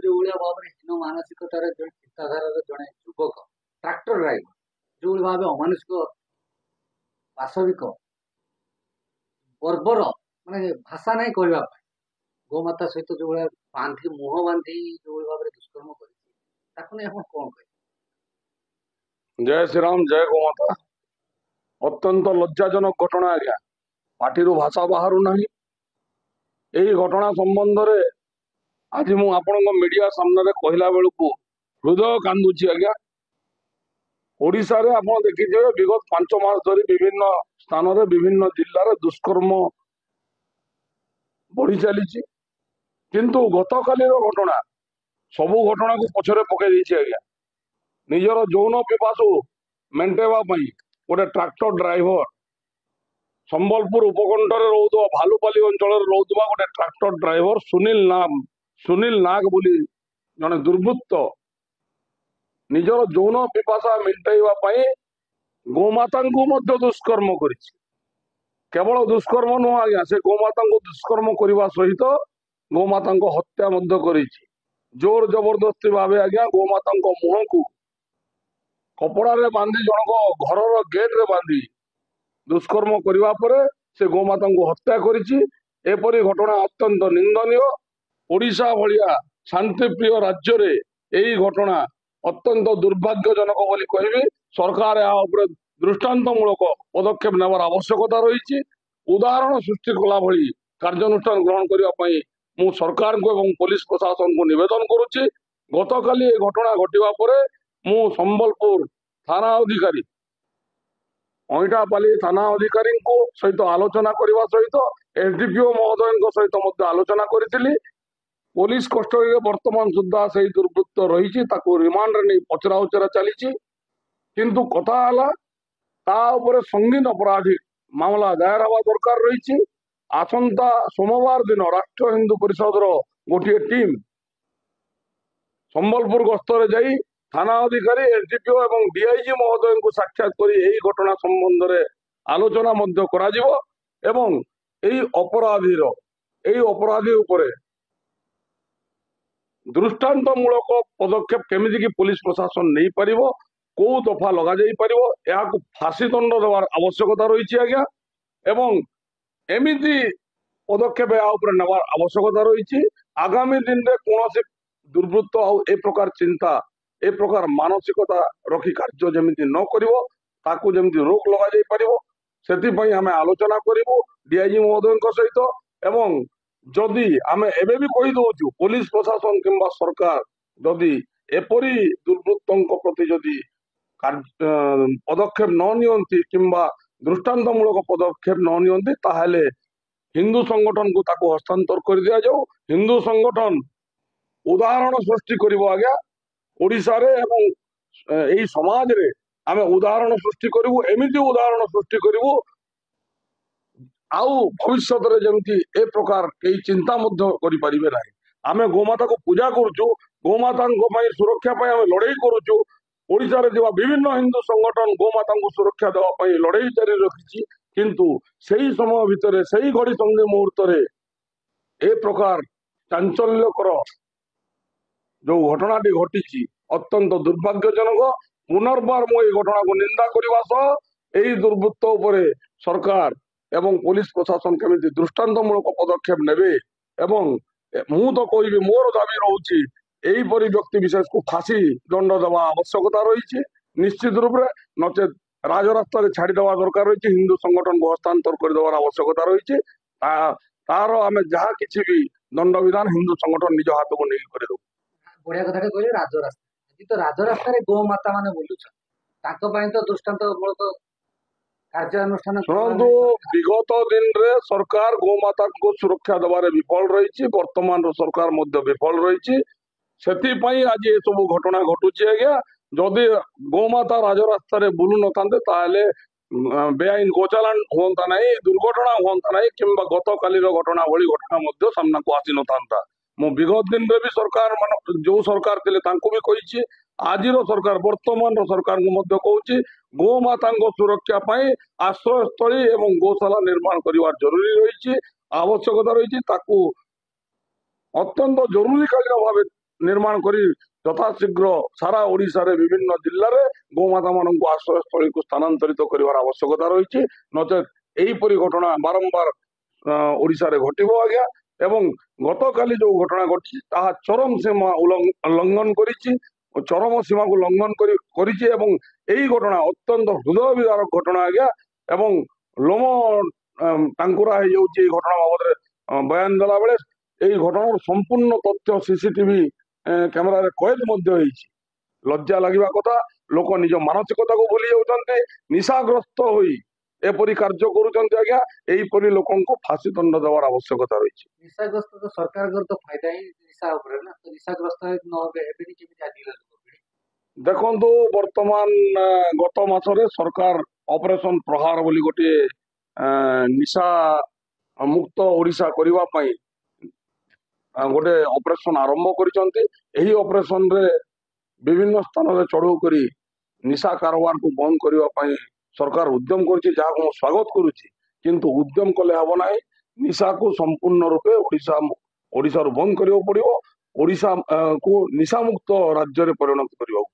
जो भाव में हीन मानसिकतार चिंताधार जड़े युवक ट्राक्टर ड्राइवर जो भाव अमानुषिक पाशविक बर्बर माने भाषा नहीं कहवा गोमाता सहित जो बांधी मुह बांधी जो भाव में दुष्कर्म कर कौन कह जय श्री राम जय गोमाता अत्यंत लज्जाजनक घटना आज्ञा पार्टी भाषा बाहर ना यही घटना संबंध रे आज मु आपण मीडिया सामने कहला बेलू हृदय कांदुची आज्ञा ओडिशा रे आपण देखिथे विगत 5 मास धरी विभिन्न स्थान रे विभिन्न जिल्ला रे दुष्कर्म बढ़ी चली किंतु गतकाली घटना सबू घटना को पछरे पकई देछि आज्ञा निजर यौन पिपासु मेंटेवा गोटे ट्राक्टर ड्राइवर संबलपुर उपकंठर रोधुवा भालुपाली अंचल रोधुवा गोटे ट्राक्टर ड्राइवर सुनील नाग बोली जने दुर्वृत्त निजर यौन पिपासा मेंटेवा गोमाता दुष्कर्म करिछि। केवल दुष्कर्म नुह आज्ञा से गोमाता दुष्कर्म करने सहित गोमाता हत्या करिछि। जोर जबरदस्ती भाव आज्ञा गोमाता मुह को कपड़ा रे बांधी जनक घर गेट रे बांधी दुष्कर्म करने पर से गोमाता हत्या करिछि। एपरी घटना अत्यंत निंदनीय। ओडिशा भलिया शांतिप्रिय राज्य रे यही घटना अत्यंत दुर्भाग्यजनक बोली कहबी। सरकार या दृष्टांतमूलक पदक्षेप नेबार आवश्यकता रही। उदाहरण सृष्टि कला भली कार्यानुष्ठान ग्रहण करने मु सरकार को एवं पुलिस प्रशासन को निवेदन करुच्ची। गतकाली घटना घटवा पर मु संबलपुर थाना अधिकारी अईटापाली थाना अधिकारी सहित आलोचना करने सहित एसडीपीओ महोदय सहित आलोचना करी। पुलिस कस्टडी वर्तमान सुधा से दुर्वृत्त रही रिमांड नहीं पचरा उचरा चली किंतु कथा है संगीन अपराधी मामला दायर हवा दरकार रही। आसंता सोमवार दिन राष्ट्रीय हिंदू परिषद गोटे टीम संबलपुर गस्तर जाई थाना अधिकारी एसडीपीओ एवं डीआईजी महोदय को साक्षात कर यही घटना संबंध में आलोचना एवं यही अपराधी उपरे दृष्टांतमूलक पदक्षेप केमिति की पुलिस प्रशासन नहीं पारिबो को दफा लगा जाई पारिबो या फांसी दंड देवार आवश्यकता रही आज्ञा एवं एमिति पदक्षेप या ऊपर नेबार आवश्यकता रही। आगामी दिन में कौन दुर्वृत्त ए प्रकार चिंता ए प्रकार मानसिकता रखी कार्य जमिति न करिवो ताकू जमिति रोक लगा जाई पारिबो सेति पई हमें आलोचना करिवो डीआईजी महोदय सहित। एवं जदि आमे एबे भी कहि दउछु पुलिस प्रशासन किंबा सरकार जदि एपरी दुर्वृत्तों प्रति जदि पदक्षेप न नियंती किंबा दृष्टांतमूलक पदक्षेप न नियंती ताहले हिंदू संगठन को ताको हस्तांतर कर दिया जाऊ। हिंदू संगठन उदाहरण सृष्टि करिवो आज्ञा ओडिशा रे एवं एही समाज रे आमे उदाहरण सृष्टि करिवो एमिति उदाहरण सृष्टि करिवो आउ भविष्य रे जेमति ए प्रकार कई चिंता मध्य करि परिबे नाही। आमे गोमाता को पूजा करूछु गोमाता को पई सुरक्षा पई आमे लड़ाई करूछु। ओडिशा रे जेवा विभिन्न हिंदू संगठन गोमाता को सुरक्षा देवा पई लड़ाई जारी रखिछि किंतु सही समय भितर सही घड़ी संगे मुहूर्त रे ए प्रकार चांचल्यकर जो घटना घटी अत्यंत दुर्भाग्यजनक। पुनर्बार मु घटना को निंदा करने सह यही दुर्वृत्त उपरे सरकार एवं पुलिस प्रशासन केमिति दृष्टांतमूलक पदक्षेप नेबे एवं मु तो कहबी मोर दाबी रहुछि एहीपरि व्यक्ति विशेष को फांसी दंड देवा आवश्यकता रही। निश्चित रूप से नचेत राजरास्ता छाड़ी देवा दरकार रही। हिंदू संगठन को हस्तांतर कर देवार आवश्यकता रही। तार आमे जहाँ किछि भी दंड विधान हिंदू संगठन निज हाथ को नहीं कर दो। बढ़िया कथा कहले राजरास्ता तो राजरास्ता रे गो माता माने बोलुछ ताको पई तो दृष्टांत मूलक कार्यानुष्ठान शुणु विगत दिन रे सरकार गोमाता को सुरक्षा देवारे विफल रही। वर्तमान सरकार मध्य विफल रही। सेति आज ये सब घटना घटुची आज्ञा जदि गोमाता राजरास्ता रे बुलु नथांते ताहले बेआईन गोचालान होता नहीं दुर्घटना होता नहीं किंबा गतकाली घटना भली घटना मध्य सामना को आसी नथांता। मु विगत दिन रे भी सरकार जो सरकार थिले तांको भी कहिछि आज सरकार वर्तमान सरकार को मध्य कहूछि गोमाता सुरक्षा पाई आश्रयस्थली एवं गौशाला निर्माण करिवार जरूरी रही आवश्यकता रही। अत्यंत जरूरी कालीन भाव ନିର୍ମାଣ କରି ଯଥାଶୀଘ୍ର ସାରା ଓଡ଼ିଶାରେ ବିଭିନ୍ନ ଜିଲ୍ଲାରେ ଗୋମାତା ମାନଙ୍କୁ ଆଶ୍ରୟସ୍ଥଳୀକୁ ସ୍ଥାନାନ୍ତରିତ କରିବାର ଆବଶ୍ୟକତା ରହିଛି। ନଚେତ୍ ଏହିପରି ଘଟଣା ବାରମ୍ବାର ଓଡ଼ିଶାରେ ଘଟିବ ଆଜ୍ଞା। ଏବଂ ଗତକାଲି ଯୋଉ ଘଟଣା ଘଟିଛି ତାହା ଚରମ ସୀମା ଲଙ୍ଘନ କରିଛି, ଚରମ ସୀମାକୁ ଲଙ୍ଘନ କରିଛି ଏବଂ ଏହି ଘଟଣା ଅତ୍ୟନ୍ତ ହୃଦୟ ବିଦାରକ ଘଟଣା ଆଜ୍ଞା। ଏବଂ ଲୋମ ଟାଙ୍କୁରା ହେଇଯାଉଛି ଏହି ଘଟଣା ବାବଦରେ ବୟାନ ଦେଲା ବେଳେ। ଏହି ଘଟଣାର ସମ୍ପୂର୍ଣ୍ଣ ତଥ୍ୟ ସିସିଟିଭି କ୍ୟାମେରାରେ କଏଦ ମଧ୍ୟ ହେଇଛି। ଲଜ୍ଜା ଲାଗିବା କଥା। ଲୋକ ନିଜ ମାନସିକତାକୁ ଭୁଲି ଯାଉଛନ୍ତି, ନିଶାଗ୍ରସ୍ତ ହୋଇ ଏପରି କାର୍ଯ୍ୟ କରୁଛନ୍ତି ଆଜ୍ଞା। ଏହିପରି ଲୋକଙ୍କୁ ଫାଶୀ ଦଣ୍ଡ ଦେବାର ଆବଶ୍ୟକତା ରହିଛି। ନିଶାଗ୍ରସ୍ତ ତ ସରକାରଙ୍କର ତ ଫାଇଦା ହିଁ ନିଶା ଉପରେ ନା, ତ ନିଶାଗ୍ରସ୍ତ ନ ହେବେ ହେବେନି କେମିତି ଆଜିର ଯୁବପିଢ଼ି? ଦେଖନ୍ତୁ, ବର୍ତ୍ତମାନ ଗତ ମାସରେ ସରକାର ଅପରେସନ ପ୍ରହାର ବୋଲି ଗୋଟିଏ ନିଶା ମୁକ୍ତ ଓଡ଼ିଶା କରିବା ପାଇଁ ଗୋଟେ ଅପରେସନ ଆରମ୍ଭ କରିଛନ୍ତି। ଏହି ଅପରେସନରେ ବିଭିନ୍ନ ସ୍ଥାନରେ ଚଢ଼ଉ କରି ନିଶା କାରବାରକୁ ବନ୍ଦ କରିବା ପାଇଁ ସରକାର ଉଦ୍ୟମ କରିଛି, ଯାହାକୁ ମୁଁ ସ୍ୱାଗତ କରୁଛି। କିନ୍ତୁ ଉଦ୍ୟମ କଲେ ହେବ ନାହିଁ, ନିଶାକୁ ସମ୍ପୂର୍ଣ୍ଣ ରୂପେ ଓଡ଼ିଶାରୁ ବନ୍ଦ କରିବାକୁ ପଡ଼ିବ। ଓଡ଼ିଶାକୁ ନିଶାମୁକ୍ତ ରାଜ୍ୟରେ ପରିଣତ କରିବାକୁ